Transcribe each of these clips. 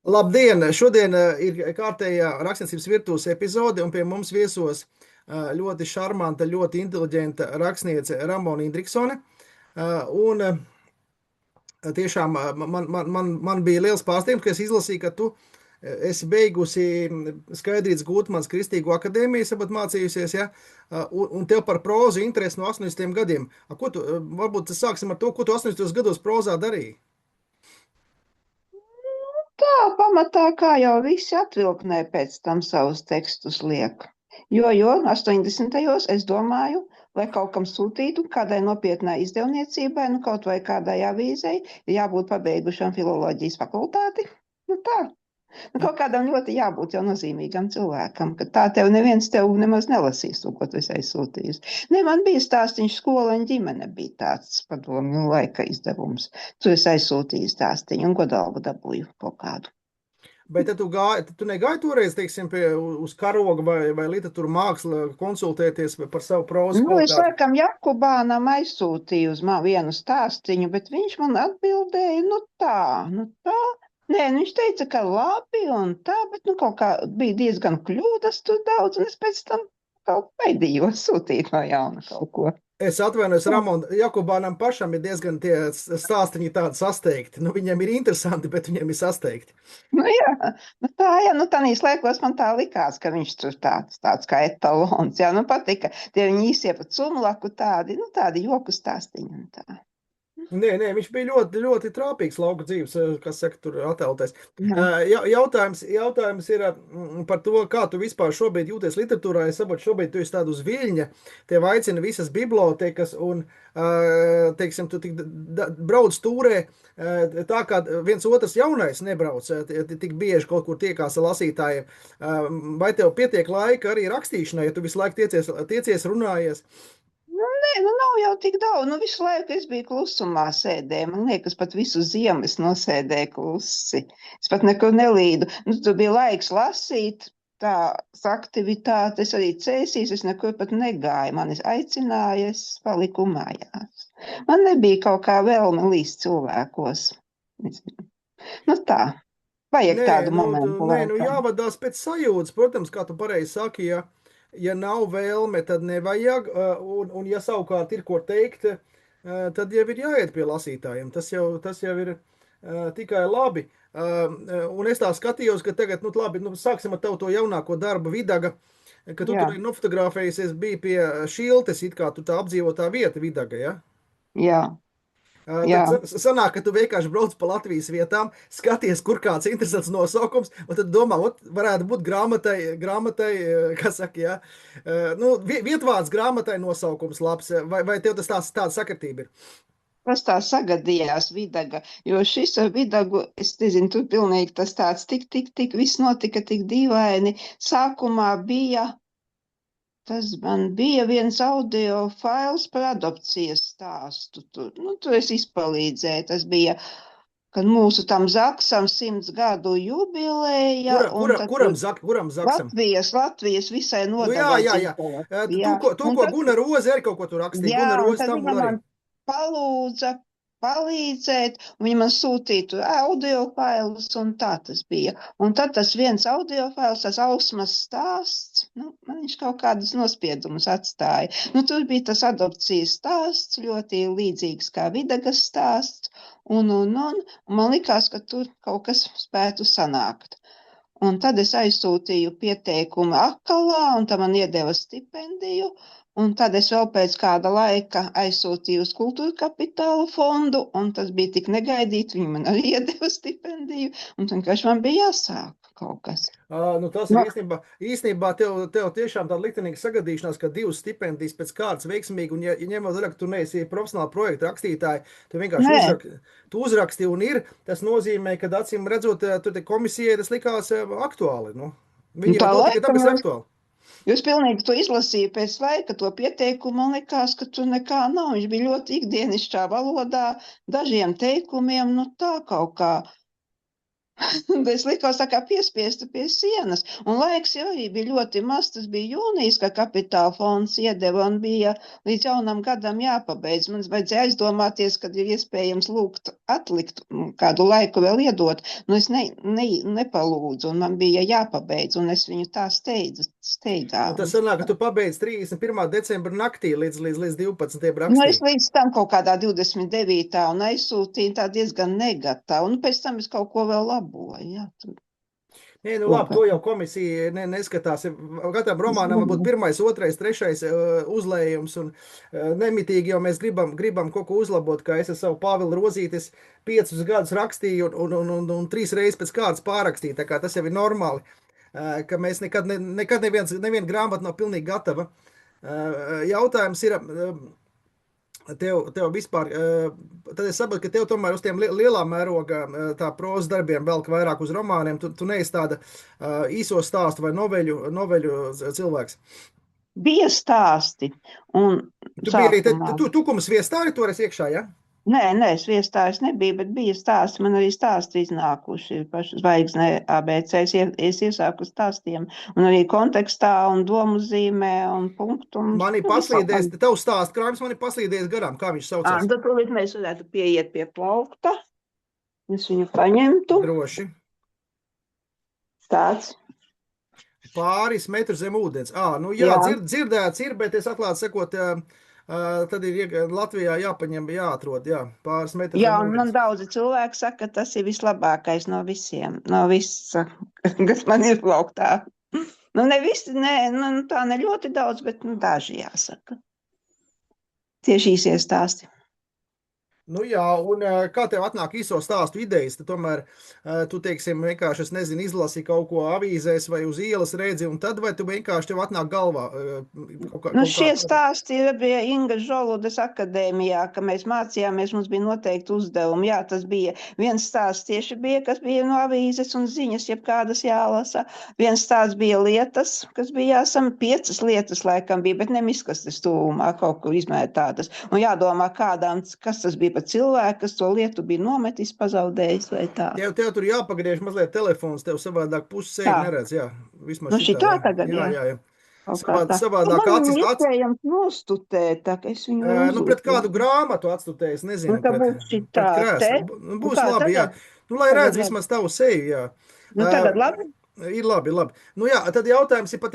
Labdien! Šodien ir kārtējā rakstniecības virtuves epizode, un pie mums viesos ļoti šarmanta, ļoti inteliģenta rakstniece Ramona Indriksone. Un tiešām man bija liels pārsteigums, ka es izlasīju, ka tu esi beigusi Skaidrītas Gutmanas Kristīgo akadēmiju, sabat mācījusies, ja? Un tev par prózu interesi no 80 gadiem. Varbūt sāksim ar to, ko tu 80 gados prózā darīji? Tā pamatā, kā jau visi atvilknē pēc tam savus tekstus liek. Jo 80. es domāju, lai kaut kam sūtītu, kādai nopietnai izdevniecībai, nu kaut vai kādai avīzei, ir jābūt pabeigušam filoloģijas fakultāti. Nu tā. Nu, kaut kādam ļoti jābūt jau nozīmīgam cilvēkam, ka tā tev neviens tev nemaz nelasīs to, ko tu esi aizsūtījis. Ne, man bija stāstiņš, skola un ģimene bija tāds padomju laika izdevums. Tu esi aizsūtījis stāstiņu un godalgu dabūju kaut kādu. Bet tu negāji toreiz, teiksim, uz karoga vai literatūra māksla konsultēties par savu prózu Nu, es kvalitāti? laikam Jakubānam aizsūtīju uz man vienu stāstiņu, bet viņš man atbildēja, nu tā. Nē, nu viņš teica, ka labi un tā, bet nu kaut kā bija diezgan kļūdas tur daudz, un es pēc tam kaut baidījos sūtīt no jauna kaut ko. Es atvainojos, Ramon, Jakubānam pašam ir diezgan tie stāstiņi tādi sasteigti. Nu, viņiem ir interesanti, bet viņiem ir sasteigti. Nu jā, nu tādīs laikos man tā likās, ka viņš tur tāds kā etalons, jā, nu patika tie viņi īsie pa cumlaku tādi, nu tādi joku stāstiņi un tā. Nē, viņš bija ļoti, ļoti trāpīgs lauka dzīves, kas saka, tur attēlotais. Jā. Jautājums ir par to, kā tu vispār šobrīd jūties literatūrā. Es saprotu, šobrīd tu esi tādu uz Viļņa, tev aicina visas bibliotekas un, teiksim, tu tik brauc tūrē, tā kā viens otrs jaunais nebrauc, tik bieži kaut kur tiekās ar lasītājiem. Vai tev pietiek laika arī rakstīšanai, ja tu visu laiku tiecies runājies? Nē, nu nav jau tik daudz. Nu, visu laiku es biju klusumā sēdēju. Man liekas, pat visu ziemu es nosēdēju klusi. Es pat nekur nelīdu. Nu, tur bija laiks lasīt, tās aktivitātes, arī cēsīs. Es nekur pat negāju. Mani aicināja, es paliku mājās. Man nebija kaut kā vēlme līst cilvēkos. Nu tā, vajag tādu momentu laikam. Jāvadās pēc sajūtas. Protams, kā tu pareizi saki, ja nav vēlme, tad nevajag, un ja savukārt ir ko teikt, tad jau ir jāiet pie lasītājiem. Tas jau ir tikai labi. Un es tā skatījos, ka tagad, nu labi, nu sāksim ar tavu to jaunāko darbu Vidaga, ka tu Jā, tur nofotografējies, bija pie Šiltes, it kā tu tā apdzīvotā vieta Vidaga, ja? jā, jā. Tad sanāk, ka tu vienkārši brauc pa Latvijas vietām, skaties, kur kāds interesants nosaukums, un tad domā, varētu būt grāmatai, kas saka, jā, nu, vietvārds grāmatai nosaukums labs, vai tev tas tāda sakritība ir? Tas tā sagadījās Vidaga, jo šis ar Vidagu, es nezinu, tur pilnīgi tas tāds tik, viss notika tik dīvaini. Sākumā tas man bija viens audio fails par adopcijas stāstu. Tur es izpalīdzēju. Tas bija, kad mūsu tam Zaksam 100 gadu jubileja. Kuram Zaksam? Latvijas visai Nu, nodevai jā. dzimtajai. Tu, ko Guna Roze arī kaut ko tur rakstīja. Jā, Guna un Roze tad tam viņa arī. man palūdza palīdzēt, un viņa man sūtīja audio failus, un tā tas bija. Un tad tas viens audio fails, tas Ausmas stāsts, nu, man viņš kaut kādus nospiedumus atstāja. Nu, tur bija tas adopcijas stāsts, ļoti līdzīgs kā Vidagas stāsts, un man likās, ka tur kaut kas spētu sanākt. Un tad es aizsūtīju pieteikumu Akalā, un tā man iedeva stipendiju. Un tad es vēl pēc kāda laika aizsūtīju uz Kultūra Kapitāla fondu, un tas bija tik negaidīti, viņi man arī iedeva stipendiju, un vienkārši man bija jāsāk kaut kas. Nu, tas ir īstenībā tev tiešām tāda liktenīga sagadīšanās, ka 2 stipendijas pēc kārtas veiksmīgi, un ja ņemot vērā, ka tu neesi profesionāla projekta rakstītāji, tu vienkārši uzraksti un ir, tas nozīmē, ka acīm redzot, tur te komisijai tas likās aktuāli, nu. Viņi jau to tikai tāpēc aktuāli. Jūs pilnīgi to izlasīju pēc laika, to pieteikumu, man likās, ka tur nekā nav. Viņš bija ļoti ikdienišķā valodā, dažiem teikumiem, nu tā kaut kā. Es likos tā kā piespiesta pie sienas. Un laiks jau arī bija ļoti maz. Tas bija jūnijas, ka kapitāla fonds iedeva un bija līdz jaunam gadam jāpabeidz. Man vajadzēja aizdomāties, kad ir iespējams lūgt atlikt kādu laiku vēl iedot. Nu, es nepalūdzu un man bija jāpabeidz un es viņu tā steidzā. Un tas sanāk, ka tu pabeidz 31. decembra naktī līdz 12. Nu, es rakstīt. līdz tam kaut kādā 29. un aizsūtīju tā diezgan negatīvu. Un pēc tam es kaut ko vēl laboju. Jā, Nē, nu labi, to jau komisija neskatās. Katram romānam būtu pirmais, otrais, trešais uzlējums, un nemitīgi jau mēs gribam kaut ko uzlabot, kā es ar savu Pāvilu Rozītes 5 gadus rakstīju un 3 reizes pēc kārtas pārrakstīju. Tā kā tas jau ir normāli, ka mēs nekad neviena grāmata nav pilnīgi gatava. Jautājums ir, tev vispār, tad es saprotu, ka tev tomēr uz tiem lielā mērogā tā prozas darbiem velk vairāk uz romāniem. Tu neesi tāda īso stāstu vai noveļu cilvēks. bija stāsti. Un Tu biji arī sākumā. tukums viestāri toreiz iekšā, ja? Nē, viestājas nebija, bet bija stāsti. Man arī stāsti iznākuši pašu zvaigznē ABC. Es iesāku stāstiem un arī kontekstā un domu zīmē un punktu. Mani paslīdēs, tev stāst krājums mani paslīdēs garām, kā viņš saucās. Tad tūlīt mēs varētu pieiet pie plaukta. Es viņu paņemtu. Droši. Tāds. Pāris metru zem ūdens. Nu jā, dzirdēts ir, bet es atklāti sakot, tad ir Latvijā jāpaņem, jāatrod, jā, pāris metru Jā, zem un ūdens. man daudzi cilvēki saka, ka tas ir vislabākais no visiem, no visa, kas man ir plauktā. Nu, ne visi, nu, tā ne ļoti daudz, bet daži jāsaka. Tieši īsie stāsti. Nu jā, un kā tev atnāk īso stāstu idejas, tad tomēr tu, teiksim, vienkārši, es nezinu, izlasi kaut ko avīzēs vai uz ielas redzi, un tad vai tu vienkārši tev atnāk galvā? Šie stāsti bija Inga Žoludes akadēmijā, ka mēs mācījāmies, mums bija noteikti uzdevumi. Jā, tas bija viens stāsts tieši bija, kas bija no avīzes un ziņas, jeb kādas jālasa. Viens stāsts bija lietas, kas bija jāsam, 5 lietas laikam bija, bet nemiskastes tūmā kaut kur izmētātas. Un jādomā kādām, kas tas bija cilvēku, kas to lietu bija nometis, pazaudējis vai tā. Tev tur jāpagriež mazliet telefons, tev savādāk pusi sevi neredz, jā. Vismaz šitā tagad, jā. Savādāk acis. Iespējams nostutēt, tā ka es viņu nu, pret kādu grāmatu atstutēju, es nezinu, pret krēslu. Būs labi, jā. Nu, lai redz vismaz tavu seju, jā. Nu, tagad labi? Ir labi. Nu jā, tad jautājums ir par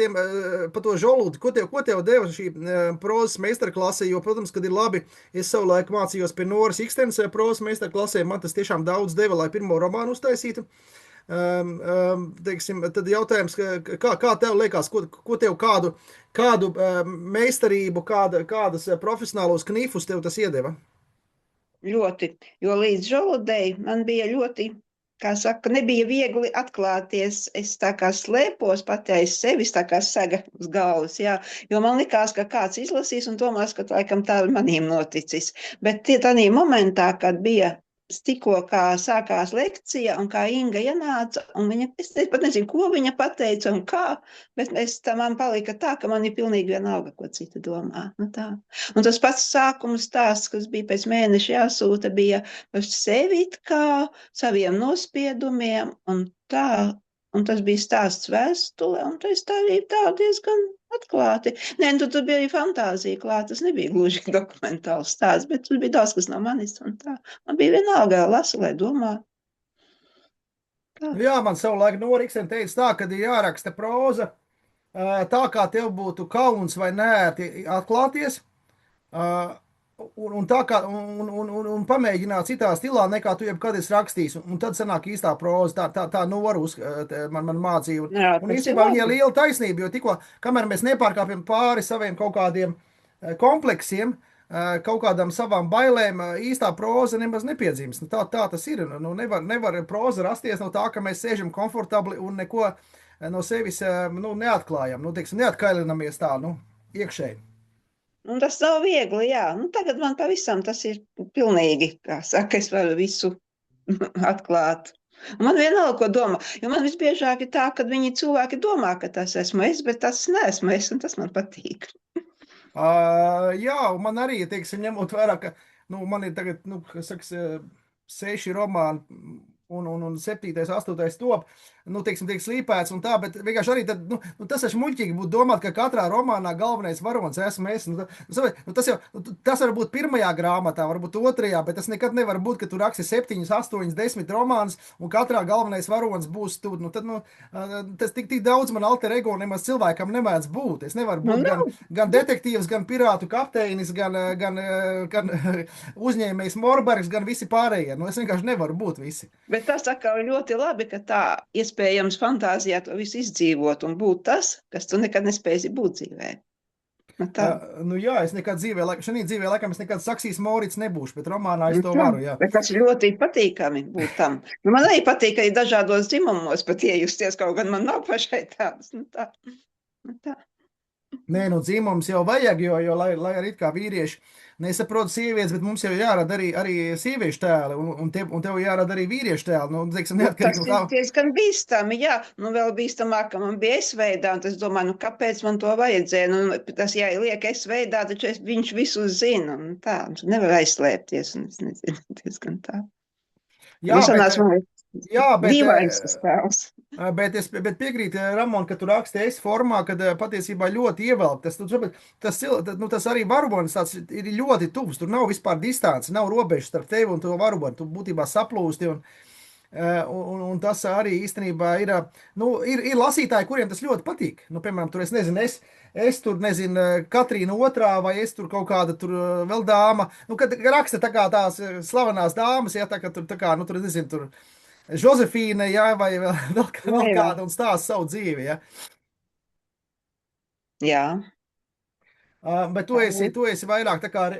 to Žolūdi. Ko tev deva šī prozas meistarklase? Jo, protams, kad ir labi, es savulaik mācījos pie Noras Ikstens prozas meistarklasē, man tas tiešām daudz deva, lai pirmo romānu uztaisītu. Teiksim, tad jautājums, kā tev liekas, ko tev kādu meistarību, kādas profesionālos knifus tev tas iedeva? Ļoti, jo līdz Žoludei man bija ļoti, kā saka, nebija viegli atklāties. Es tā kā slēpos pati aiz sevis, tā kā sega uz galvas, jā. Jo man likās, ka kāds izlasīs un domās, ka laikam tā manīm noticis. Bet tādā momentā, kad bija tikko kā sākās lekcija un kā Inga ienāca, un viņa, es pat nezinu, ko viņa pateica un kā, bet man palika tā, ka man ir pilnīgi vienalga, ko cita domā. Nu, tā. Un tas pats sākuma stāsts, kas bija pēc mēneša jāsūta, bija par sevi kā saviem nospiedumiem un tā. Un tas bija stāsts vēstule, un tas tā arī tā diezgan atklāti. Nē, tur bija arī fantāzija klāt, tas nebija gluži dokumentāls stāsts, bet tur bija daudz kas no manis, un tā. Man bija vienalga lasu, lai domā. Tā. Jā, man savulaik Noriksen teica tā, kad ir jāraksta proza, tā kā tev būtu kauns vai nērti atklāties, un pamēģināt citā stilā, nekā tu jebkad esi rakstījis. Un tad sanāk īstā proza, tā Norus man mācīja. Un īstenībā viņai liela taisnība, jo tikko, kamēr mēs nepārkāpjam pāri saviem kaut kādiem kompleksiem, kaut kādām savām bailēm, īstā proza nemaz nepiedzimst. Nu, tā tas ir. Nu, nevar proza rasties no tā, ka mēs sēžam komfortabli un neko no sevis neatklājam. Nu, teiksim, neatkailinamies tā, iekšēji. Un tas nav viegli, jā. Nu, tagad man pavisam tas ir pilnīgi, kā saka, es varu visu atklāt. Un man vienalga, ko domā. Jo man visbiežāk ir tā, ka cilvēki domā, ka tas esmu es, bet tas neesmu es, un tas man patīk. Jā, un man arī, teiksim, ņemot vērā, ka man ir tagad, kas saka, 6 romāni un 7., 8. top, nu, teiksim, tiek slīpēts un tā, bet vienkārši arī tad, tas taču muļķīgi būtu domāt, ka katrā romānā galvenais varonis esmu es. Tas var būt pirmajā grāmatā, varbūt otrajā, bet tas nekad nevar būt, ka tu raksti 7, 8, 10 romānus, un katrā galvenais varonis būs tu. Tas tik daudz man alter ego nemaz cilvēkam nemēdz būt. Es nevaru būt gan detektīvs, gan pirātu kapteinis, gan uzņēmējs Morbergs, gan visi pārējie. Es vienkārši nevaru būt visi. Bet tas atkal ir ļoti labi, ka tā iespējams fantāzijā to visu izdzīvot un būt tas, kas tu nekad nespēsi būt dzīvē. Jā, es nekad šajā dzīvē, laikam, es nekad Saksijas Maurits nebūšu, bet romānā es to varu, jā. Bet tas ir ļoti patīkami būt tam. Man arī patīk arī dažādos dzimumos pat iejusties, kaut gan man nav pašai tādas. Nē, dzimums jau vajag, jo lai arī kā vīrieši nesaprot sievietes, bet mums jau jārada arī sieviešu tēli, un tev jārada arī vīriešu tēli. Tas ir diezgan bīstami, jā. Vēl bīstamāk, ka man bija S-veidā, un es domāju, kāpēc man to vajadzēja? Tas jāieliek S-veidā, taču viņš visu zina, un tā, nevar aizslēpties, un es nezinu, diezgan tā. Jā, bet dīvains tas tēls. Bet piekrītu, Ramon, ka tu raksti es formā, kad patiesībā ļoti ievelk. Tas arī varonis ir ļoti tuvs. Tur nav vispār distance, nav robežas starp tevi un to varoni. Tu būtībā saplūsti. Un tas arī īstenībā ir lasītāji, kuriem tas ļoti patīk. Piemēram, tur es nezinu, es tur nezinu, Katrīna otrā, vai es tur kaut kāda tur vēl dāma. Kad raksta tā kā tās slavenās dāmas, ja tā kā tur, tur nezinu, tur. Josefīna, jā, vai vēl kāda un stāsta savu dzīvi, ja? Jā. Bet tu esi vairāk tā kā,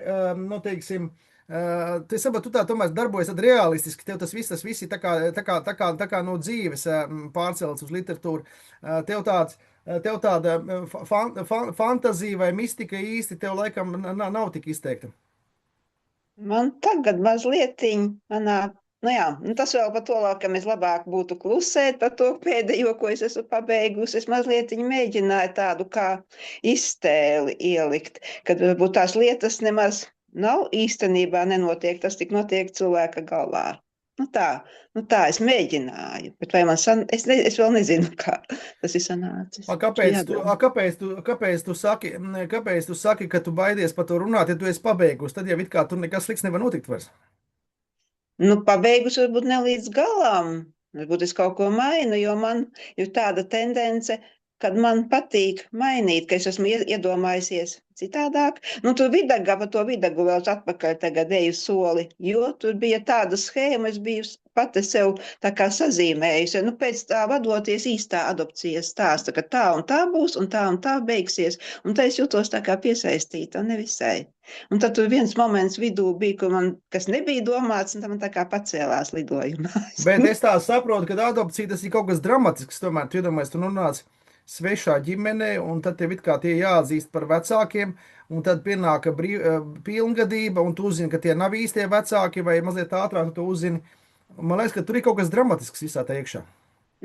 teiksim, tu saproti, tu tā tomēr darbojies tad realistiski, tev tas viss ir tā kā no dzīves pārcelts uz literatūru. Tev tāda fantazija vai mistika īsti tev laikam nav tik izteikta. Man tagad mazlietiņ tas vēl par to, ka mēs labāk būtu klusēt par to pēdējo, ko es esmu pabeigusi. Es mazliet mēģināju tādu kā iztēli ielikt, kad varbūt tās lietas nemaz nav īstenībā nenotiek, tas tik notiek cilvēka galvā. Tā es mēģināju, bet vai man es vēl nezinu, kā tas ir sanācis. Kāpēc tu saki, ka tu baidies par to runāt, ja tu esi pabeigusi? Tad jau it kā tur nekas slikts nevar notikt vairs. Pabeigusi varbūt ne līdz galam. Varbūt es kaut ko mainu, jo man ir tāda tendence, kad man patīk mainīt, ka es esmu iedomājusies citādāk. Tur par to Vidagu vēl atpakaļ tagad eju soli, jo tur bija tāda schēma, es biju pati sev tā kā sazīmējusi. Pēc tā vadoties īstā adopcijas stāsta, ka tā un tā būs, un tā beigsies. Un tā es jūtos tā kā piesaistīta, nevisai. Un tad tur viens moments vidū bija, kur man kas nebija domāts, un tā man tā kā pacēlās lidojumā. Bet es tā saprotu, ka adopcija tas ir kaut kas dramatisks, tomēr tu iedomājies, tu nonāc svešā ģimenē, un tad tev it kā tie jāatzīst par vecākiem, un tad pienāk pilngadība, un tu uzzini, ka tie nav īstie vecāki, vai mazliet ātrāk tu to uzzini. Man liekas, ka tur ir kaut kas dramatisks visā tā iekšā.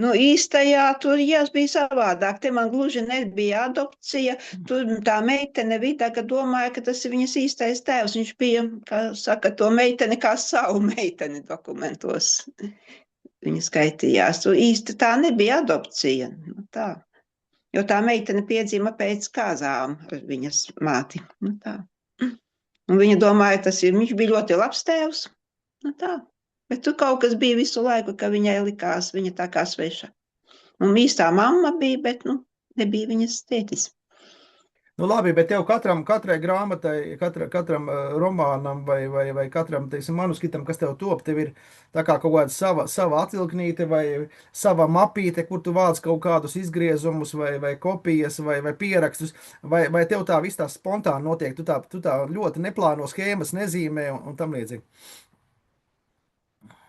Īstajā tur bija savādāk. Te man gluži nebija adopcija. Tur tā meitene Vidaga domāja, ka tas ir viņas īstais tēvs. Viņš bija, kā saka, to meiteni kā savu meiteni dokumentos. Viņa skaitījās. Tur īsti tā nebija adopcija. Jo tā meitene piedzima pēc kāzām ar viņas māti. Un viņa domāja, viņš bija ļoti labs tēvs. Bet tur kaut kas bija visu laiku, ka viņai likās viņa tā kā sveša. Un īstā mamma bija, bet nebija viņas tētis. Labi, bet tev katrai grāmatai, katram romānam vai katram, teiksim, manuskriptam, kas tev top, tev ir tā kā kaut kāda sava atvilknīte vai sava mapīte, kur tu vāc kaut kādus izgriezumus vai kopijas vai pierakstus, vai tev tā viss tā spontāni notiek, tu tā ļoti neplāno schēmas, nezīmē un tam līdzīgi.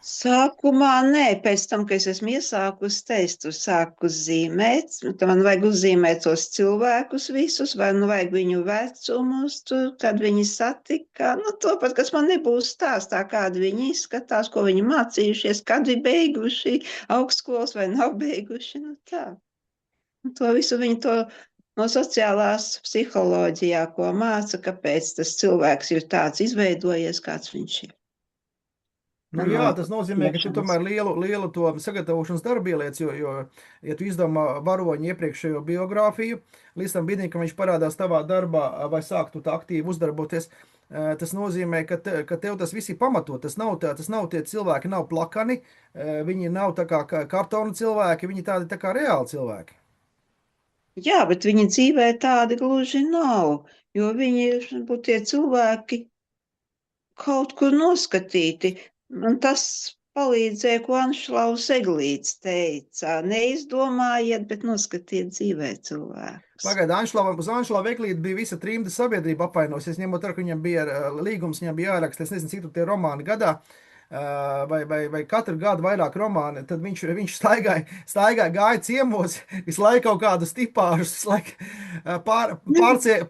Sākumā nē, pēc tam, kad es esmu iesākusi teikt, sāku zīmēt, tad man vajag uzzīmēt tos cilvēkus visus, vai vajag viņu vecumus, kad viņi satika, to pat, kas man nebūs stāstā, kādi viņi izskatās, ko viņi mācījušies, kad ir beiguši augstskolas vai nav beiguši, tā. To visu viņi no sociālās psiholoģijā, ko māca, kāpēc tas cilvēks ir tāds izveidojies, kāds viņš ir. Nu, jā, tas nozīmē, ka tu tomēr lielu to sagatavošanas darbu ieliec, jo, ja tu izdomā varoņu iepriekšējo biogrāfiju, līdz tam brīdim, kad viņš parādās tavā darbā vai sāk tu tā aktīvi uzdarboties, tas nozīmē, ka tev tas viss ir pamatot. Tas nav tie cilvēki, nav plakani, viņi nav tā kā kartona cilvēki, viņi tādi tā kā reāli cilvēki. Jā, bet viņa dzīvē tādi gluži nav, jo viņi būtu tie cilvēki kaut kur noskatīti. Man tas palīdzēja, ko Anšlaus Eglīts teica. Neizdomājiet, bet noskatiet dzīvē cilvēkus. Pagaid, uz Anšlavu Eglītu bija visa trimda sabiedrība apvainosies, ņemot ar, ka viņam bija līgums, viņam bija jāraksta, es nezinu, cik tur tie romāni gadā, vai katru gadu vairāk romāni, tad viņš staigāja, gāja ciemos, visu laiku kaut kādus tipāžus, visu laiku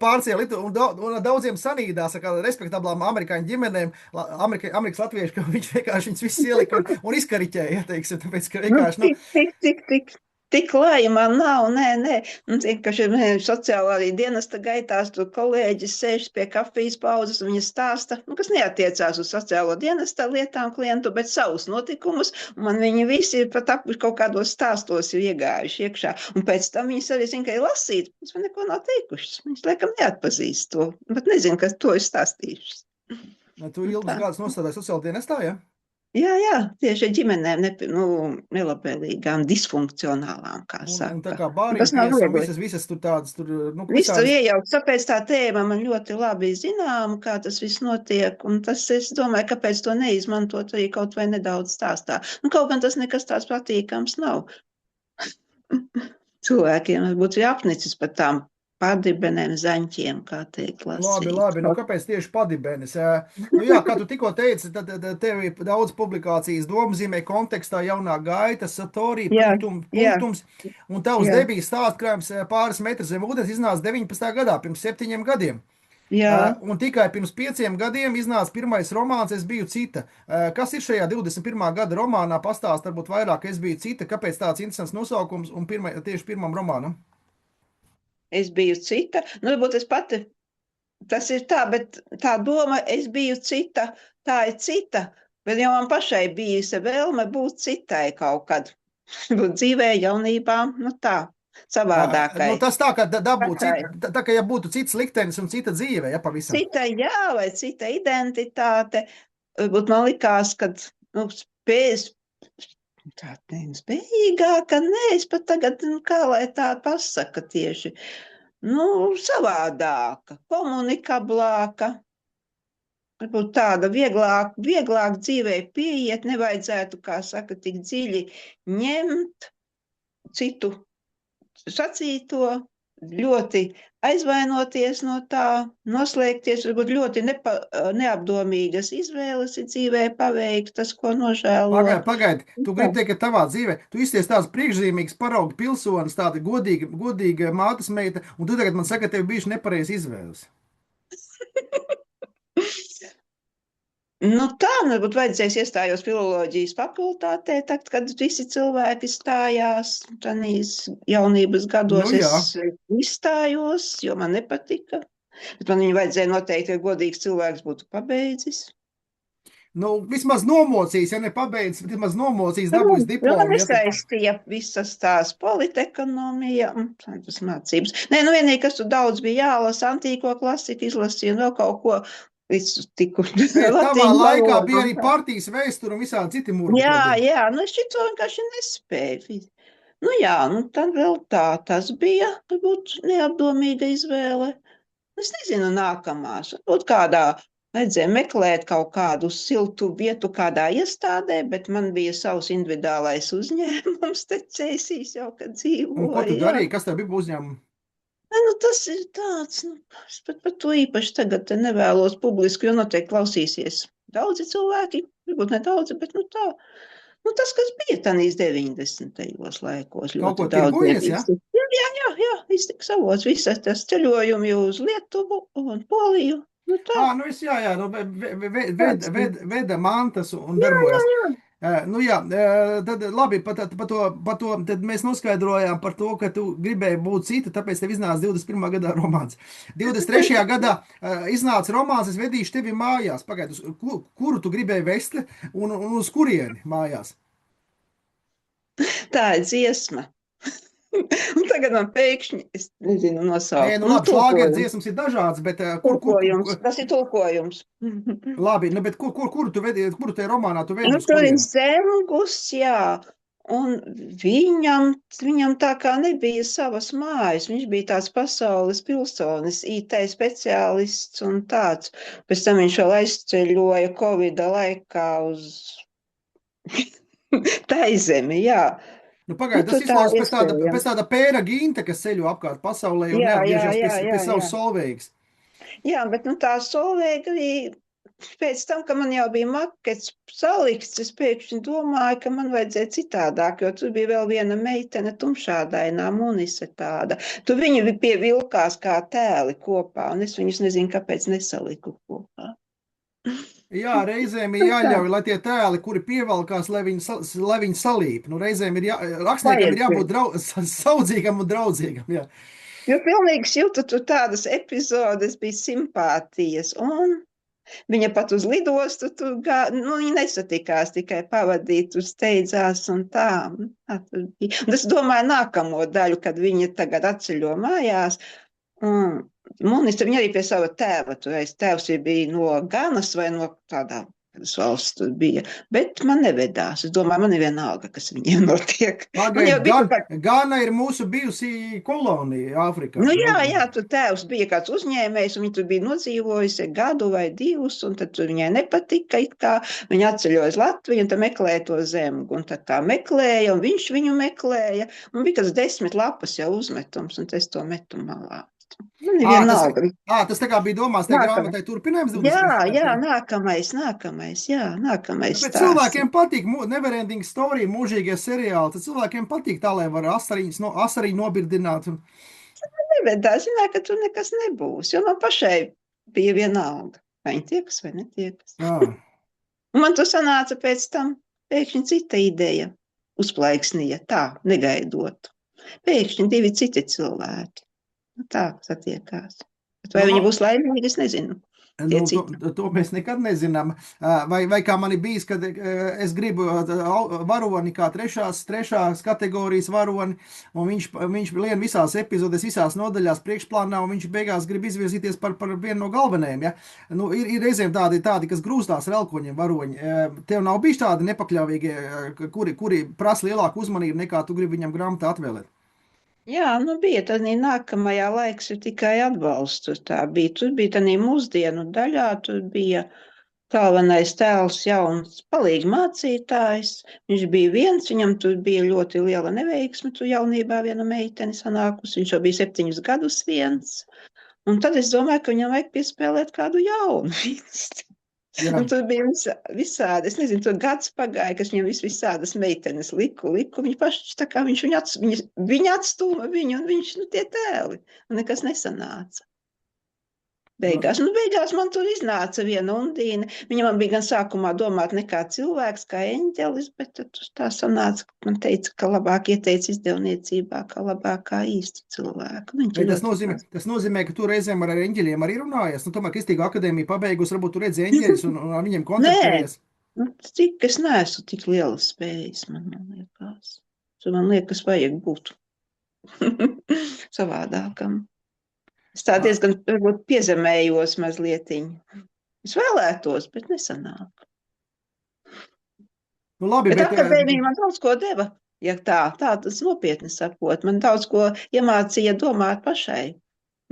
pārcēla, un daudziem sanīdās ar kādām respektablām amerikāņu ģimenēm, Amerikas latviešu, ka viņš vienkārši viņus visus ielika un izkariķēja, teiksim, tāpēc, ka vienkārši, Tik lai man nav, nē. Vienkārši sociālā arī dienesta gaitās tur kolēģis sēž pie kafijas pauzes un viņa stāsta, kas neatiecās uz sociālo dienesta lietām klientu, bet savus notikumus, un man viņi visi ir pat kaut kādos stāstos ir iegājuši iekšā. Un pēc tam viņas arī zina, ka ir lasīt, viņas man neko nav teikušas. Viņas laikam neatpazīst to, bet nezinu, kas to ir stāstījušas. Tu ilgas gadus nostādāji sociālā dienestā, ja? Jā, tieši ģimenēm nelabvēlīgām, disfunkcionālām, kā saka. Un tā kā bārīgi, visas tur tādas, viss tur iejauks, tāpēc tā tēma man ļoti labi zinām, kā tas viss notiek, un tas, es domāju, kāpēc to neizmantot arī kaut vai nedaudz stāstā. Kaut gan tas nekas tāds patīkams nav. Cilvēkiem varbūt ir apnicis par tām padibenēm, zaņķiem, kā teikt, lasīt. Labi, kāpēc tieši padibenes? Kā tu tikko teici, tad tev ir daudz publikācijas domzīmē kontekstā jaunā gaita, satorī, punktums, un tavs debijas stāstkrājums pāris metras zem ūdens iznāca 19. gadā, pirms 7 gadiem. Jā. Un tikai pirms 5 gadiem iznāca pirmais romāns Es biju cita. Kas ir šajā 21. gada romānā? Pastāst varbūt vairāk, Es biju cita, kāpēc tāds interesants nosaukums un tieši pirmam romānam? Es biju cita. Varbūt es pati, tas ir tā, bet tā doma, es biju cita, tā ir cita. Bet jau man pašai bijusi vēlme būt citai kaut kad. Būt dzīvē, jaunībā, tā, savādākai. Tas tā, ka tā, ka ja būtu cits liktenis un cita dzīve, ja pavisam. Cita, jā, vai cita identitāte. Varbūt man likās, ka, tā spējīgāka, es pat tagad, kā lai tā pasaka tieši, savādāka, komunikablāka, varbūt tāda vieglāk dzīvē pieiet, nevajadzētu, kā saka, tik dziļi ņemt citu sacīto, ļoti aizvainoties no tā, noslēgties, varbūt ļoti neapdomīgas izvēles ir dzīvē paveiktas, ko nožēlo. Pagaid, tu gribi teikt, ka tavā dzīvē, tu izties tāds priekšzīmīgs parauga pilsonis, tāda godīga mātes meita, un tu tagad man saka, ka tev bijuši nepareizi izvēles. Tā, varbūt vajadzēs iestājos filoloģijas fakultātē, tad, kad visi cilvēki stājās, tanīs jaunības gados es izstājos, jo man nepatika. Bet man viņu vajadzēja noteikti, ka godīgs cilvēks būtu pabeidzis. Vismaz nomocījis, ja ne pabeidzis, vismaz nomocījis, dabūjis diplomu. Man nesaistīja visas tās politekonomija un tādas mācības. Vienīgi, kas tur daudz bija jālasa, antīko klasiku izlasīja un vēl kaut ko. Tavā laikā bija arī partijas vēsture un visādi citi mūri. Jā, es šito vienkārši nespēju. Tad vēl tas bija, varbūt neapdomīga izvēle. Es nezinu nākamās, varbūt kādā vajadzēja meklēt kaut kādu siltu vietu kādā iestādē, bet man bija savs individuālais uzņēmums, te Cēsīs jau, kad dzīvoju. Un ko tu darīji? Kas tev bija uzņēmumi? Tas ir tāds, es pat par to īpaši tagad nevēlos publiski, jo noteikti klausīsies daudzi cilvēki, varbūt nedaudzi, bet tā. Tas, kas bija tanīs 90. laikos. Kaut ko tirgojies, ja? Jā, iztiks avots, visas tas ceļojumi uz Lietuvu un Poliju. Veda mantas un darbojas. Nu jā, tad labi, par to tad mēs noskaidrojām par to, ka tu gribēji būt cita, tāpēc tev iznāca 21. gadā romāns. 23. gadā iznāca romāns, es vedīšu tevi mājās. Pagaid, kuru tu gribēji vest un uz kurieni mājās? Tā ir dziesma. Un tagad man pēkšņi, es nezinu Nē, nosaukt. nu labi, šlāgeru dziesmas ir dažādas, bet Tulkojums, tas ir tulkojums. labi, nu, bet kuru tu vedi, kuru te romānā tu vedi Nu, uz tur ir kurieni? zemgus, jā. Un viņam tā kā nebija savas mājas. Viņš bija tāds pasaules pilsonis, IT speciālists un tāds. Pēc tam viņš vēl aizceļoja Covida laikā uz Taizemi, jā. Nu, pagaidi, tas tur tā izklausās pēc iespējams. tāda pēra ginta, kas ceļo apkārt pasaulē un Jā, jā, neatgriežas jā, pie jā, savas jā. solveigas. Jā, bet nu, tā solveiga arī pēc tam, ka man jau bija makets salikts, es pēkšņi domāju, ka man vajadzēja citādāk, jo tur bija vēl viena meitene tumšādainā, Munise tāda. Tu viņu pievilkās kā tēli kopā, un es viņus nezinu, kāpēc nesaliku kopā. Jā, reizēm ir jāļauj, lai tie tēli, kuri pievelkās, lai viņi salīp. Nu, reizēm ir rakstniekam ir jābūt saudzīgam un draudzīgam. Jā. Jo pilnīgi jūtu tur tādas epizodes, bija simpātijas, un viņa pat uz lidostu tur viņa nesatikās, tikai pavadīt, tur steidzās un tā. Un es domāju nākamo daļu, kad viņa tagad atceļo mājās. Munista, viņa arī pie sava tēva, tēvs bija no Ganas vai no tādām valsts tur bija, bet man nevedās. Es domāju, man ir vienalga, kas viņiem notiek. Gana ir mūsu bijusī kolonija Āfrikā. Nu jā, tur tēvs bija kāds uzņēmējs, un viņa tur bija nodzīvojusi gadu vai divus, un tad viņai nepatika, it kā viņa atceļoja uz Latviju, un tad meklēja to zemgu, un tad tā meklēja, un viņš viņu meklēja, un bija kāds 10 lapas jau uzmetums, un es to metu malā. Tas tā kā bija domās, tā grāmatai turpinājums. Jā, nākamais. Bet cilvēkiem patīk neverending story, mūžīgie seriāli. Tad cilvēkiem patīk tā, lai var asariņu nobirdināt. Nevedās, zināja, ka tur nekas nebūs, jo man pašai bija vienalga, vai viņi tiekas vai netiekas. Un man tu sanāca pēc tam pēkšņi cita ideja uzplaiksnīja, tā, negaidot. Pēkšņi 2 citi cilvēki. Tā satiekās. Bet vai viņi būs laimīgi, es nezinu. To mēs nekad nezinām. Vai kā man ir bijis, kad es gribu varoni kā trešās kategorijas varoni, un viņš lien visās epizodēs, visās nodaļās priekšplānā, un viņš beigās grib izvirzīties par vienu no galvenajiem. Ja? Nu, ir reizēm tādi, kas grūstās ar elkoņiem varoņi. Tev nav bijis tādi nepakļāvīgie, kuri prasa lielāku uzmanību nekā tu gribi viņam grāmatā atvēlēt? Jā, nu bija, tad nākamajā laiks ir tikai atbalsts. Tur bija tādā mūsdienu daļā, tur bija galvenais tēls jauns palīgi mācītājs. Viņš bija viens, viņam tur bija ļoti liela neveiksme, tur jaunībā viena meitene sanākusi, viņš jau bija 7 gadus viens. Un tad es domāju, ka viņam vajag piespēlēt kādu jaunu vīsti. Un tur bija visādi, es nezinu, tur gads pagāja, kas viņam visādas meitenes liku. Viņi paši, tā kā viņi atstūma viņu, un viņš, tie tēli, un nekas nesanāca. Beigās man tur iznāca viena Undīne. Viņa man bija gan sākumā domāt ne kā cilvēks, kā eņģelis, bet tad tā sanāca, ka man teica, ka labāk ieteica izdevniecībā, kā labāk kā īstu cilvēku. Tas nozīmē, ka tu reizēm ar eņģeļiem arī runājies. Nu, tomēr Kristīgo akadēmiju pabeigus, varbūt tu redzi eņģeļus un ar viņiem kontaktējies. Nē, es neesmu tik lielas spējas, man liekas. Man liekas, vajag būt savādākam. Es tā diezgan piezemējos mazlietiņu. Es vēlētos, bet nesanāk. Nu, labi, bet akadēmija man daudz ko deva, ja tā tas nopietni sakot. Man daudz ko iemācīja domāt pašai.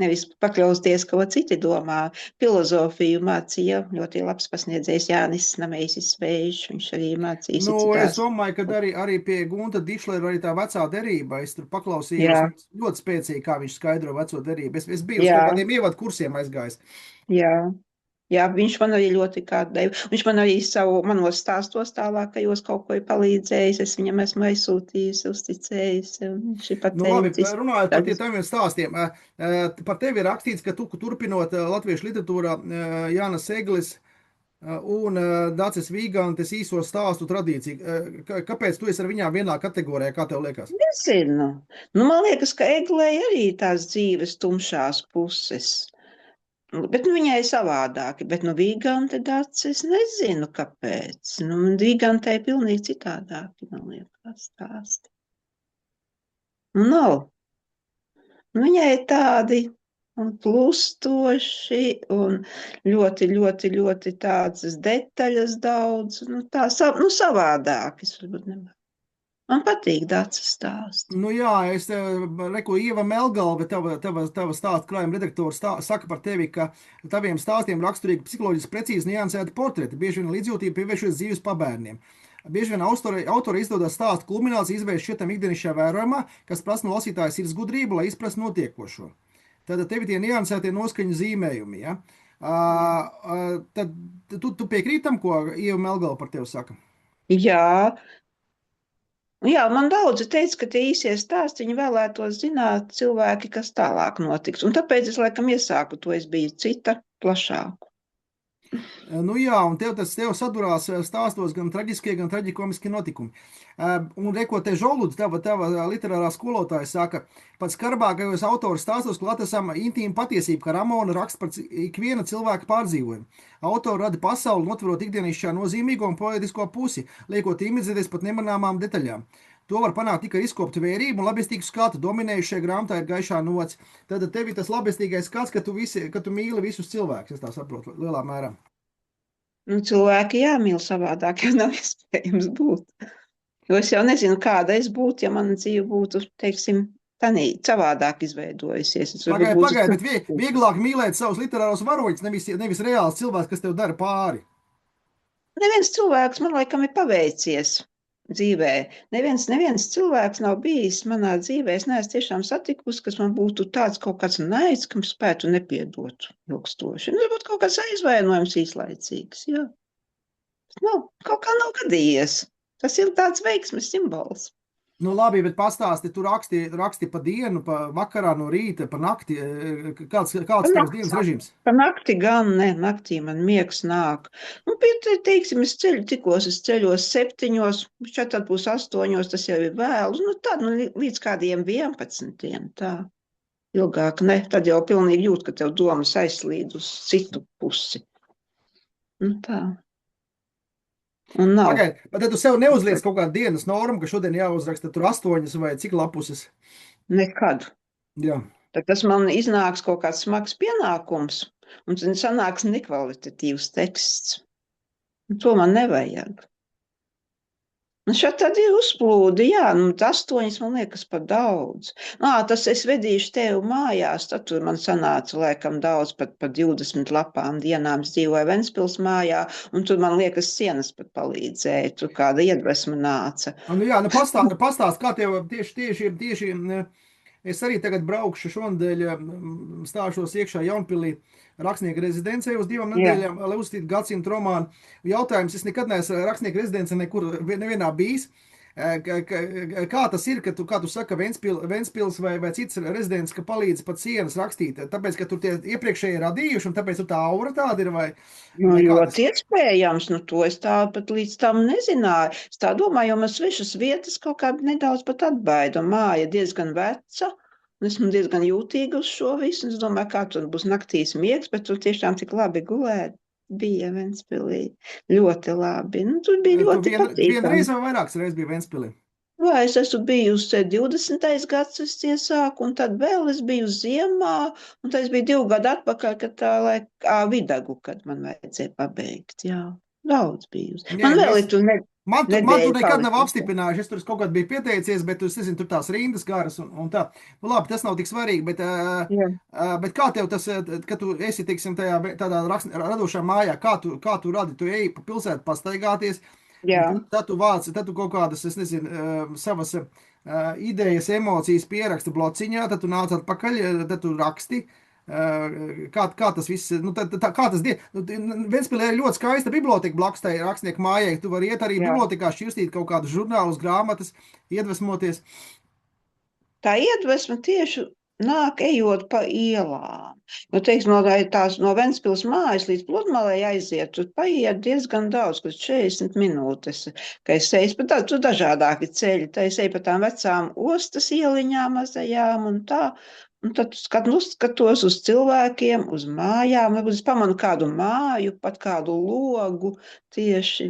Nevis pakļausties, ko citi domā. Filozofiju mācīja ļoti labs pasniedzējs Jānis Nameisis Vējš. Viņš arī mācīja citās. Es domāju, ka arī pie Gunta Dišlera arī tā vecā derība. Es tur paklausījos ļoti spēcīgi, kā viņš skaidro veco derību. Es biju uz kaut kādiem ievadu kursiem aizgājis. Jā, viņš man arī ļoti deva. Viņš man arī manos stāstos tālākajos kaut ko ir palīdzējis. Es viņam esmu aizsūtījis, uzticējis. Viņš ir pateicis. Labi, runājot par tiem stāstiem. Par tevi ir rakstīts, ka tu turpinot latviešu literatūrā Jānis Eglis un Dācis Vīgantes īso stāstu tradīciju. Kāpēc tu esi ar viņām vienā kategorijā, kā tev liekas? Nezinu. Nu, man liekas, ka Eglei arī tās dzīves tumšās puses. Bet nu, viņai savādāki, bet nu Vīgante Dācis, es nezinu, kāpēc. Nu, Vīgantei pilnīgi citādāki, man liekas, stāsti. Nu, nav. Nu, viņai ir tādi plustoši un ļoti, ļoti, ļoti tādas detaļas daudz, nu, tā savādākas, varbūt nevar. Man patīk Dācis stāsts. Nu jā, es reku Ieva Melgalve, tava stāsta krājuma redaktora saka par tevi, ka taviem stāstiem raksturīgi psiholoģiski precīzi niansēti portreti, bieži vien līdzjūtība pievēršoties dzīves pabērniem. Bieži vien autori izdodas stāstu kulmināciju izvērst šķietam ikdienišķā vērojumā, kas prasa no lasītāja sirds gudrību, lai izprastu notiekošo. Tad tevi tie niansētie noskaņu zīmējumi, ja? Tad tu piekrīti tam, ko Ieva Melgalve par tevi saka? Jā. Jā, man daudzi teica, ka tie īsie stāsti viņi vēlētos zināt cilvēki, kas tālāk notiks. Un tāpēc es laikam iesāku to, es biju cita plašāku. Nu jā, un tev sadurās stāstos gan traģiskie, gan traģikomiskie notikumi. Un reko te Žoluds, tava literārā skolotāja saka, pats skarbākajos autoru stāstos klāt esam intīma patiesība, ka Ramona raksta par ikviena cilvēka pārdzīvojumu. Autori rada pasauli, notverot ikdienišķā nozīmīgo un poetisko pusi, liekot imedzēties pat nemanāmām detaļām. To var panākt tikai izkoptu vērību un labestīgu skatu. Dominējušajā grāmatā ir gaišā nots. Tad tev ir tas labestīgais skats, ka tu mīli visus cilvēkus, es tā saprotu, lielā mērā. Nu, cilvēki jāmīl savādāk, jo nav iespējams būt. Jo es jau nezinu, kāda es būtu, ja mana dzīve būtu, teiksim, savādāk izveidojusies. Pagaid, bet vieglāk mīlēt savus literāros varoņus, nevis reāls cilvēks, kas tev dara pāri. Neviens cilvēks man laikam ir paveicies dzīvē. Neviens cilvēks nav bijis manā dzīvē. Es neesmu tiešām satikusi, kas man būtu tāds kaut kāds naids, kam spētu nepiedot ilgstoši. Varbūt kaut kāds aizvainojums īslaicīgs, jā. Kaut kā nav gadījies. Tas ir tāds veiksmes simbols. Nu labi, bet pastāsti, tu raksti pa dienu, pa vakarā, no rīta, pa nakti. Kāds tavs dienas režīms? Pa nakti gan, ne, naktī man miegs nāk. Nu, teiksim, es ceļos 7, tad būs 8, tas jau ir vēlu. Nu, tad līdz kādiem 11, tā. Ilgāk, ne, tad jau pilnīgi jūt, ka tev domas aizslīd uz citu pusi. Nu, tā. Pagaid, bet tad tu sev neuzliec kaut kādu dienas normu, ka šodien jāuzraksta tur 8 vai cik lapuses? Nekad. Jā. Tad tas man iznāks kaut kāds smags pienākums, un tad sanāks nekvalitatīvs teksts. Un to man nevajag. Un šeit tad ir uzplūdi, jā, 8 man liekas par daudz. Tas es vedīšu tevi mājās, tad tur man sanāca laikam daudz, pat par 20 lapām dienām es dzīvoju Ventspils mājā, un tur man liekas sienas pat palīdzēja, tur kāda iedvesma nāca. Jā, pastāst, kā tev tieši, es arī tagad braukšu šonadēļ, stāšos iekšā Jaunpilī rakstnieka rezidencē uz 2 nedēļām, lai uzstītu gadsimtu romānu. Jautājums, es nekad neesmu rakstnieka rezidencē nevienā bijis. Kā tas ir, kā tu saka, Ventspils vai cits rezidents, ka palīdz pat sienas rakstīt? Tāpēc, ka tur tie iepriekšēji radījuši, un tāpēc tur tā aura tāda ir, vai? Ļoti iespējams, to es tā pat līdz tam nezināju. Es tā domāju, jo man svešas vietas kaut kā nedaudz pat atbaida. Māja diezgan veca, un esmu diezgan jūtīga uz šo visu. Es domāju, kā tur būs naktīs miegs, bet tur tiešām tik labi gulēt. Bija Ventspilī. Ļoti labi. Tur bija ļoti patīkami. Vienreiz vai vairākas reizes bija Ventspilī? Vai es esmu bijusi 20. gads, es iesāku, un tad vēl es biju ziemā, un tad es biju 2 gadu atpakaļ, kad tā laikā Vidagu, kad man vajadzēja pabeigt. Jā, daudz bijusi. Man vēl ir tur Man tur nekad nav apstiprinājuši, es tur kaut kādā biju pieteicies, bet es nezinu, tur tās rindas garas un tā. Nu labi, tas nav tik svarīgi, bet kā tev tas, ka tu esi, teiksim, tādā radošā mājā, kā tu radi, tu eji pa pilsētu pastaigāties, tad tu kaut kādas, es nezinu, savas idejas, emocijas pieraksti blociņā, tad tu nāc atpakaļ, tad tu raksti. Kā tas viss, kā tas Ventspilē ir ļoti skaista biblioteka blakus tai rakstnieku mājai, tu vari iet arī bibliotekā šķirstīt kaut kādus žurnālus, grāmatas, iedvesmoties. Tā iedvesma tieši nāk ejot pa ielām. Nu, teiksim, no Ventspils mājas līdz Pludmalei aiziet, tur paiet diezgan daudz, kas 40 minūtes, ka es eju pa tur dažādāki ceļi, tā es eju pa tām vecām ostas ieliņām mazajām un tā. Un tad skatos uz cilvēkiem, uz mājām, varbūt es pamanu kādu māju, pat kādu logu tieši.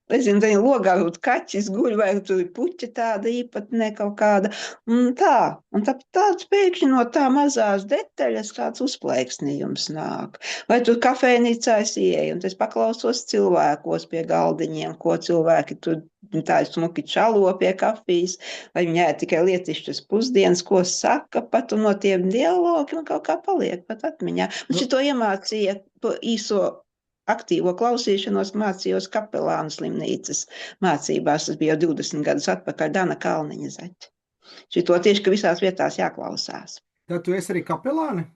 Nezinu, tā logā kaut kaķis guļ, vai tur ir puķa tāda īpatnē kaut kāda. Un tāds pēkšņi no tā mazās detaļas kāds uzplaiksnījums nāk. Vai tur kafejnīcā es ieeju, un es paklausos cilvēkos pie galdiņiem, ko cilvēki tur tā smuki čalo pie kafijas, vai viņai tikai lietišķas pusdienas, ko saka, pat un no tiem dialogiem kaut kā paliek pat atmiņā. Un šito iemācīja to īso aktīvo klausīšanos mācījos kapelānu slimnīcas mācībās. Tas bija jau 20 gadus atpakaļ Dana Kalniņa zaķi. Šito tieši, ka visās vietās jāklausās. Tad tu esi arī kapelāni?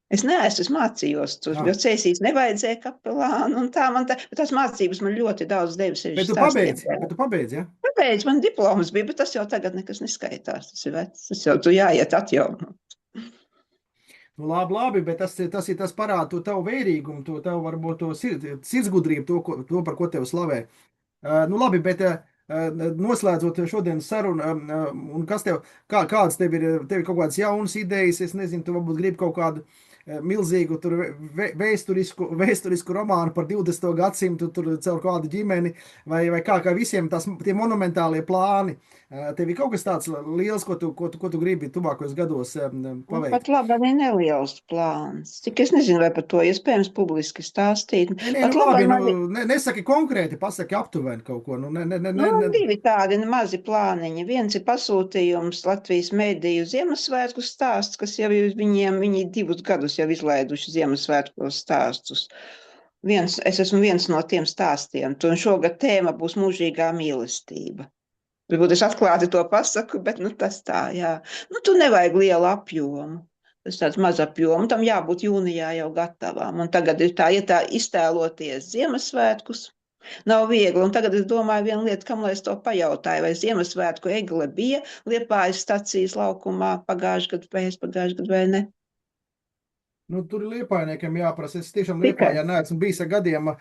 Es neesmu, es mācījos tur, jo Cēsīs nevajadzēja kapelānu, un tās mācības man ļoti daudz devis. Bet tu pabeidzi, ja? Pabeidz, man diplomas bija, bet tas jau tagad nekas neskaitās, tas ir vecs, tas jau tu jāiet atjaunot. Nu, labi, bet tas parāda to tavu vērīgumu, to tavu varbūt to sirdsgudrību, to, par ko tev slavē. Nu, labi, bet noslēdzot šodienas sarunu, un kādas tev ir kaut kādas jaunas idejas, es nezinu, tu varbūt gribi kaut kādu milzīgu tur vēsturisku romānu par 20. gadsimtu, tur caur kādu ģimeni, vai kā visiem tie monumentālie plāni. Tev ir kaut kas tāds liels, ko tu gribi tuvākajos gados paveikt? Pat labi, arī neliels plāns. Cik es nezinu, vai par to iespējams publiski stāstīt. Nesaki konkrēti, pasaki aptuveni kaut ko. Divi tādi mazi plāniņi. Viens ir pasūtījums Latvijas mediju Ziemassvētku stāsts, kas jau ir viņi 2 gadus jau izlaiduši Ziemassvētku stāstus. Es esmu viens no tiem stāstiem. Un šogad tēma būs mūžīgā mīlestība. Varbūt es atklāti to pasaku, bet tas tā, jā. Tu nevajag lielu apjomu. Tas tāds maz apjomu, tam jābūt jūnijā jau gatavām. Un tagad ir tā iztēloties Ziemassvētkus. Nav viegli, un tagad es domāju vienu lietu, kam lai es to pajautāju, vai Ziemassvētku egle bija Liepājas stacijas laukumā pagājušajā gadu vai ne? Tur ir liepājniekiem jāprasa. Es tiešām Liepājā neesmu bijis ar gadiem.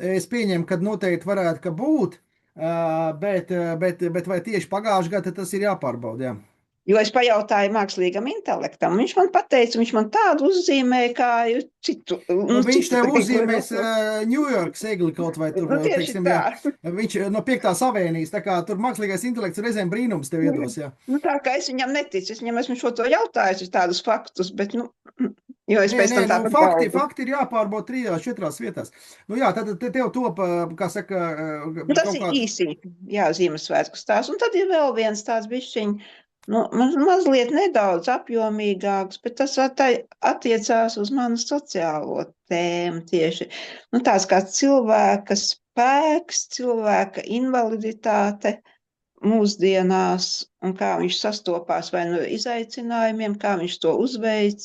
Es pieņemu, ka noteikti varētu, ka būt. Bet vai tieši pagājušajā gadā tas ir jāpārbauda? Jā. Jo es pajautāju mākslīgam intelektam, viņš man pateica, viņš man tādu uzzīmēja, kā citu. Viņš tev uzzīmēs New York egli kaut vai tur, teiksim, jā. Viņš no 5. avēnijas, tā kā tur mākslīgais intelekts reizēm brīnums tev iedos, jā. Tā kā es viņam neticu, es viņam esmu šo to jautājis, tādus faktus, bet, jo es pēc tam tāpat fakti ir jāpārbauda 3-4 vietās. Jā, tad tev top, kā saka... Tas ir īsi, jā, Ziemassvētku stāsts. Un tad ir vēl viens tāds bišķiņ, mazliet nedaudz apjomīgāks, bet tas attiecās uz manu sociālo tēmu tieši. Tās kā cilvēka spēks, cilvēka invaliditāte mūsdienās un kā viņš sastopās vai no izaicinājumiem, kā viņš to uzveic.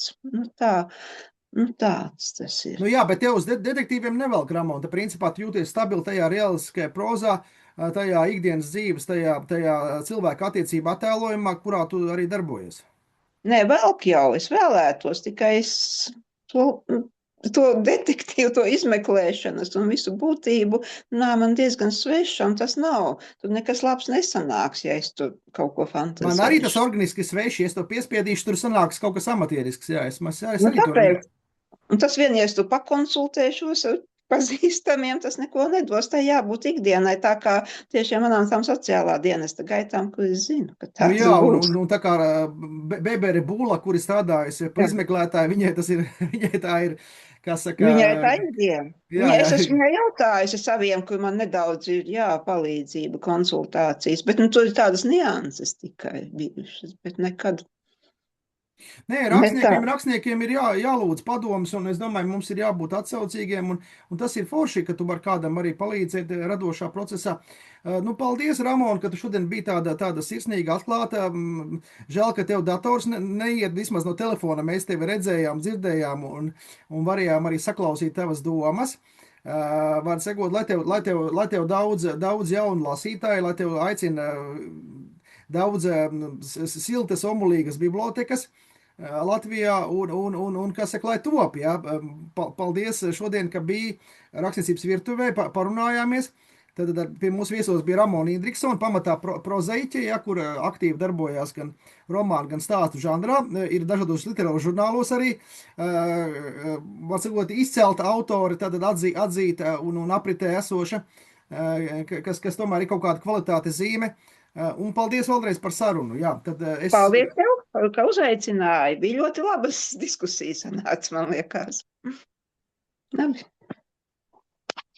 Tāds tas ir. Jā, bet tev uz detektīviem nevelk, Ramona. Principā tu jūties stabili tajā realistiskajā prozā, tajā ikdienas dzīves, tajā cilvēka attiecība attēlojumā, kurā tu arī darbojies. Nē, velk jau, es vēlētos, tikai es to detektīvu, to izmeklēšanas un visu būtību, man diezgan sveša, un tas nav. Tur nekas labs nesanāks, ja es tur kaut ko fantazēšu. Man arī tas organiski sveši, ja es to piespiedīšu, tur sanāks kaut kas amatierisks, jā. Tāpēc. Un tas vien, ja es tu pakonsultēšos ar pazīstamiem, tas neko nedos. Tā jābūt ikdienai, tā kā tiešām manām tām sociālā dienesta gaitām, ko es zinu, ka tā būs. Un tā kā Bebere Būla, kuri strādājusi par izmeklētāju, viņai tā ir, kā saka... Viņai tā ikdiena. Es esmu viņai jautājusi saviem, kur man nedaudz ir palīdzība, konsultācijas, bet tur ir tādas nianses tikai bijušas, bet nekad... Nē, rakstniekiem ir jālūdz padoms, un es domāju, mums ir jābūt atsaucīgiem, un tas ir forši, ka tu vari kādam arī palīdzēt radošā procesā. Paldies, Ramon, ka tu šodien biji tāda sirsnīga, atklāta. Žēl, ka tev dators neiet vismaz no telefona. Mēs tevi redzējām, dzirdējām un varējām arī saklausīt tavas domas. Var sekot, lai tev daudz jaunu lasītāju, lai tev aicina daudz siltas, omulīgas bibliotekas Latvijā un kas saka, lai top, jā. Paldies šodien, ka bija rakstniecības virtuvē, parunājāmies. Tad pie mūsu viesos bija Ramona Indriksona, pamatā prozaiķe, ja, kur aktīvi darbojās gan romānu, gan stāstu žanrā. Ir dažādos literāros žurnālos arī, var sakot, izcelta autori, tad atzīta un apritē esoša, kas tomēr ir kaut kāda kvalitātes zīme. Un paldies vēlreiz par sarunu. Jā, tad Paldies tev, ka uzaicināji. Bija ļoti labas diskusijas sanāca, man liekas. Labi.